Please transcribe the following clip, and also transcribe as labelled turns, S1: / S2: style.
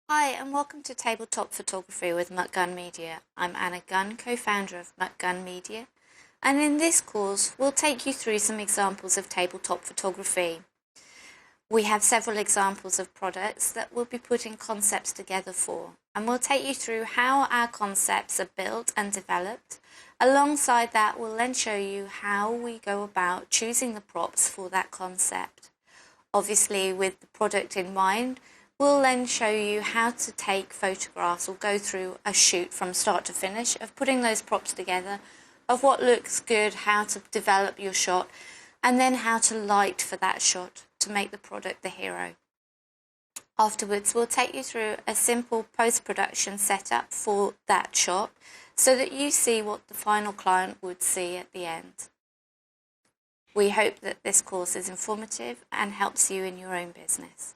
S1: Hi and welcome to Tabletop Photography with Gun Media. I'm Anna Gunn, co-founder of Gun Media, and in this course we'll take you through some examples of tabletop photography. We have several examples of products that we'll be putting concepts together for, and we'll take you through how our concepts are built and developed. Alongside that, we'll then show you how we go about choosing the props for that concept. Obviously, with the product in mind, we'll then show you how to take photographs or go through a shoot from start to finish of putting those props together, of what looks good, how to develop your shot, and then how to light for that shot to make the product the hero. Afterwards, we'll take you through a simple post-production setup for that shot so that you see what the final client would see at the end. We hope that this course is informative and helps you in your own business.